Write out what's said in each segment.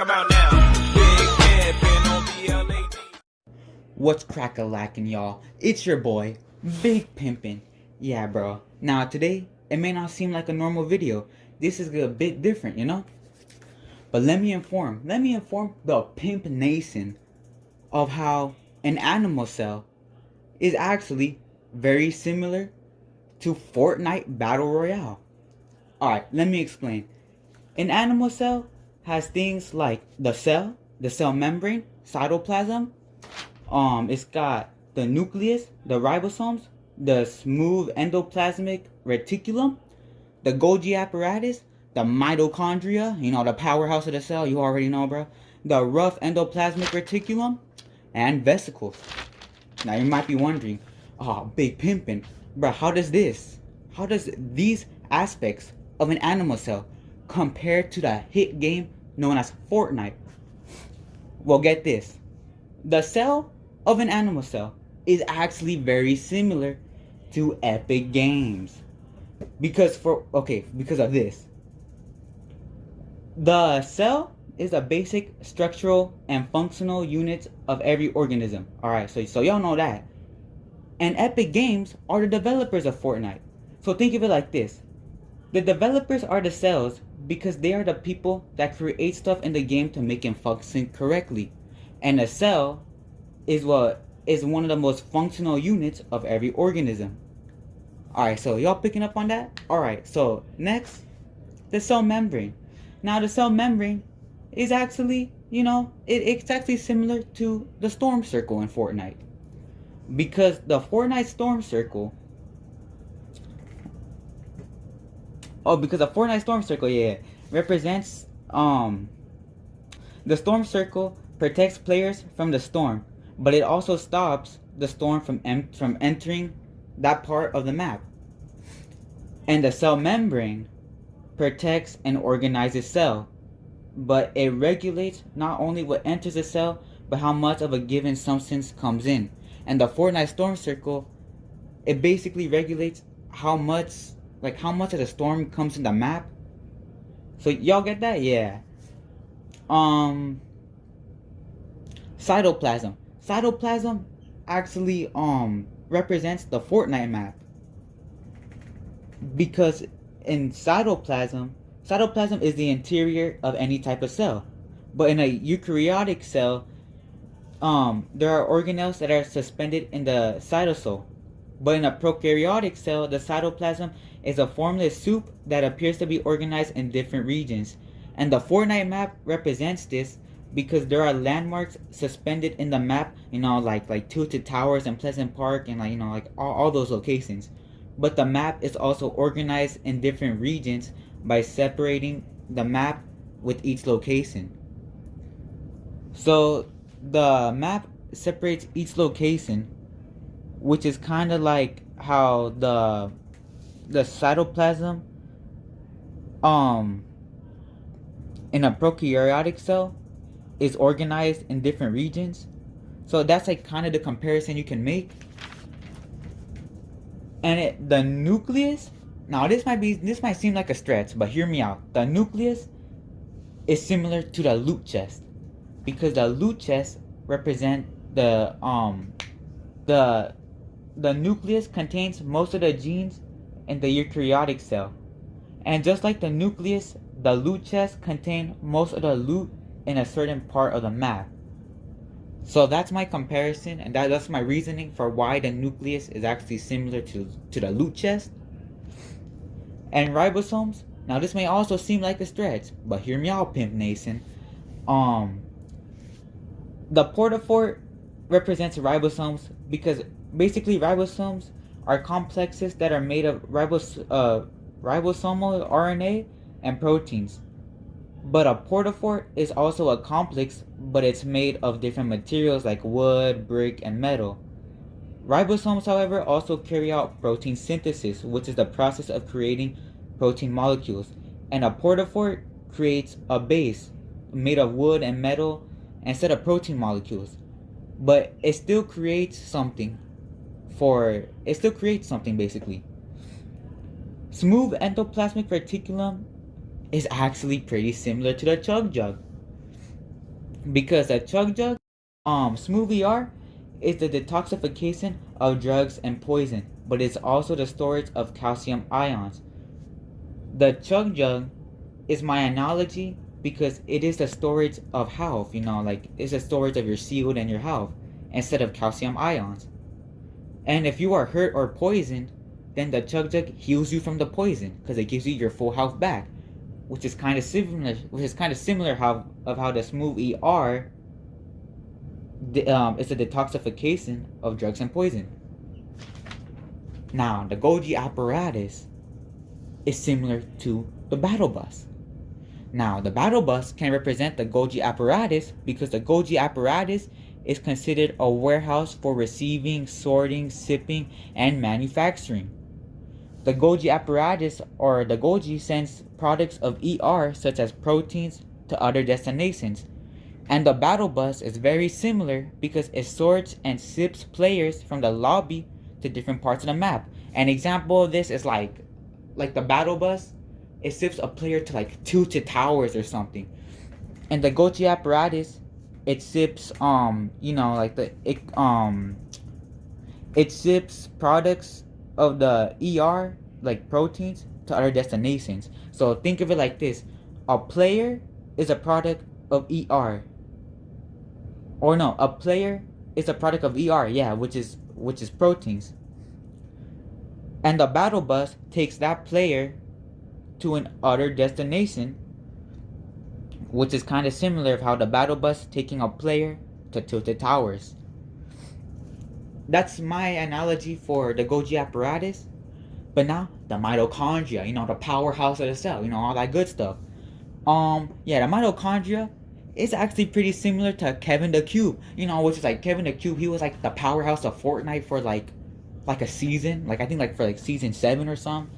about now. Big camping on BLAD. What's crack-a-lackin', y'all? It's your boy, Big Pimpin'. Yeah, bro. Now, today, it may not seem like a normal video. This is a bit different, you know? But let me inform the Pimp Nation of how an animal cell is actually very similar to Fortnite Battle Royale. Alright, let me explain. An animal cell has things like the cell membrane, cytoplasm. It's got the nucleus, the ribosomes, the smooth endoplasmic reticulum, the Golgi apparatus, the mitochondria, the powerhouse of the cell, you already know, bro. The rough endoplasmic reticulum, and vesicles. Now you might be wondering, oh, Big Pimpin', bro, how does these aspects of an animal cell compare to the hit game known as Fortnite? Well, get this. The cell of an animal cell is actually very similar to Epic Games. Because of this. The cell is a basic structural and functional unit of every organism. Alright, so y'all know that. And Epic Games are the developers of Fortnite. So think of it like this. The developers are the cells because they are the people that create stuff in the game to make it function correctly. And a cell is one of the most functional units of every organism. Alright, so y'all picking up on that? Alright, so next, the cell membrane. Now the cell membrane is actually, it's actually similar to the storm circle in Fortnite. Because the Fortnite storm circle, represents, the storm circle protects players from the storm, but it also stops the storm from entering that part of the map. And the cell membrane protects and organizes cell, but it regulates not only what enters the cell, but how much of a given substance comes in. And the Fortnite storm circle, it basically regulates how much of the storm comes in the map. So y'all get that? Yeah. Cytoplasm. Cytoplasm actually represents the Fortnite map. Because in cytoplasm is the interior of any type of cell. But in a eukaryotic cell, there are organelles that are suspended in the cytosol. But in a prokaryotic cell, the cytoplasm is a formless soup that appears to be organized in different regions. And the Fortnite map represents this because there are landmarks suspended in the map, like Tilted Towers and Pleasant Park and all those locations. But the map is also organized in different regions by separating the map with each location. So the map separates each location, which is kind of like how the cytoplasm in a prokaryotic cell is organized in different regions. So that's kind of the comparison you can make. And the nucleus, now this might seem like a stretch, but hear me out. The nucleus is similar to the loot chest, because the loot chest represent the nucleus contains most of the genes in the eukaryotic cell. And just like the nucleus, the loot chest contains most of the loot in a certain part of the map. So that's my comparison, and that's my reasoning for why the nucleus is actually similar to the loot chest. And ribosomes, now this may also seem like a stretch, but hear me out, Pimp Nation. The portafort represents ribosomes because basically ribosomes are complexes that are made of ribosomal RNA and proteins. But a portafort is also a complex, but it's made of different materials like wood, brick, and metal. Ribosomes, however, also carry out protein synthesis, which is the process of creating protein molecules. And a portafort creates a base made of wood and metal instead of protein molecules. But it still creates something basically. Smooth endoplasmic reticulum is actually pretty similar to the chug jug. Because a chug jug, smooth ER, is the detoxification of drugs and poison, but it's also the storage of calcium ions. The chug jug is my analogy because it is the storage of health, like it's the storage of your shield and your health instead of calcium ions. And if you are hurt or poisoned, then the chug jug heals you from the poison because it gives you your full health back, which is kind of similar. How the smooth ER is a detoxification of drugs and poison. Now the Golgi apparatus is similar to the battle bus. Now, the battle bus can represent the Golgi apparatus because the Golgi apparatus is considered a warehouse for receiving, sorting, shipping, and manufacturing. The Golgi apparatus or the Golgi sends products of ER such as proteins to other destinations. And the battle bus is very similar because it sorts and ships players from the lobby to different parts of the map. An example of this is like the battle bus, it ships a player to like tilted towers or something. And the Golgi apparatus, it ships it ships products of the ER like proteins to other destinations. So think of it like this: a player is a product of ER, or no, a player is a product of ER, yeah, which is proteins. And the battle bus takes that player to an other destination, which is kind of similar of how the battle bus taking a player to tilted towers. That's my analogy for the Golgi apparatus. But now the mitochondria, the powerhouse of the cell, all that good stuff. The mitochondria is actually pretty similar to Kevin the Cube, which is like Kevin the Cube. He was like the powerhouse of Fortnite for like a season, like I think like for like season 7 or something.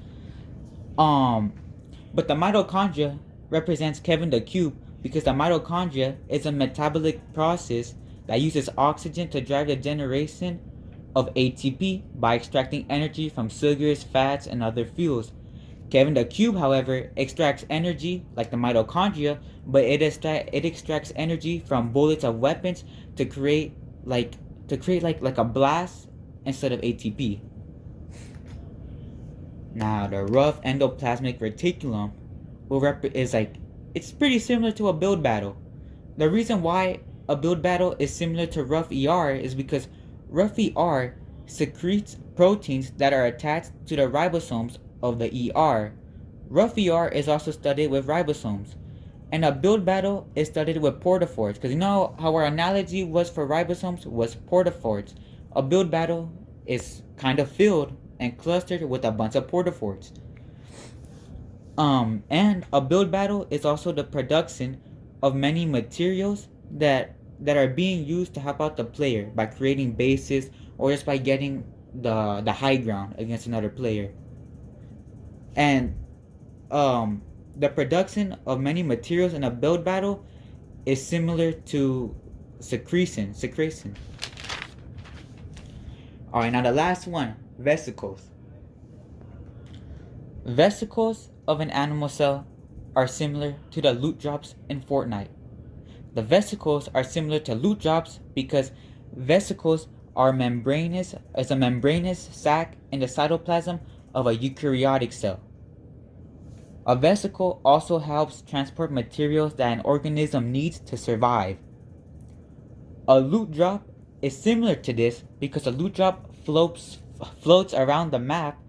But the mitochondria represents Kevin the Cube because the mitochondria is a metabolic process that uses oxygen to drive the generation of ATP by extracting energy from sugars, fats, and other fuels. Kevin the Cube, however, extracts energy like the mitochondria, but it extracts energy from bullets of weapons to create like a blast instead of ATP. Now, the rough endoplasmic reticulum it's pretty similar to a build battle. The reason why a build battle is similar to rough ER is because rough ER secretes proteins that are attached to the ribosomes of the ER. Rough ER is also studied with ribosomes. And a build battle is studied with portaforts. Because you know how our analogy was for ribosomes was portaforts. A build battle is kind of filled and clustered with a bunch of portaforts. And a build battle is also the production of many materials that are being used to help out the player by creating bases or just by getting the high ground against another player. And the production of many materials in a build battle is similar to secretion. Alright, now the last one, vesicles. Vesicles of an animal cell are similar to the loot drops in Fortnite. The vesicles are similar to loot drops because vesicles are a membranous sac in the cytoplasm of a eukaryotic cell. A vesicle also helps transport materials that an organism needs to survive. A loot drop is similar to this because a loot drop floats around the map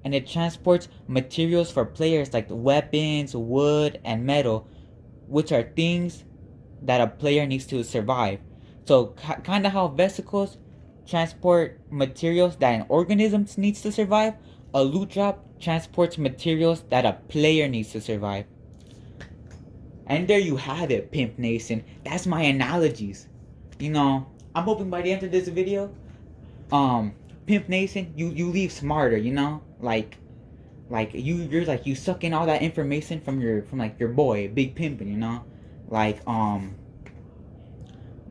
and it transports materials for players like weapons, wood, and metal, which are things that a player needs to survive. So kind of how vesicles transport materials that an organism needs to survive, a loot drop transports materials that a player needs to survive. And there you have it, Pimp Nation. That's my analogies. I'm hoping by the end of this video, Pimp Nation, you leave smarter, like you suck in all that information from your boy, Big Pimpin',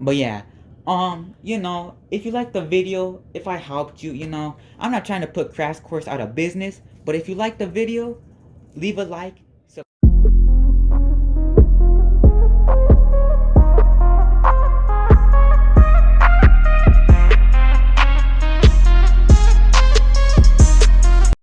but yeah, if you like the video, if I helped you, I'm not trying to put Crash Course out of business, but if you like the video, leave a like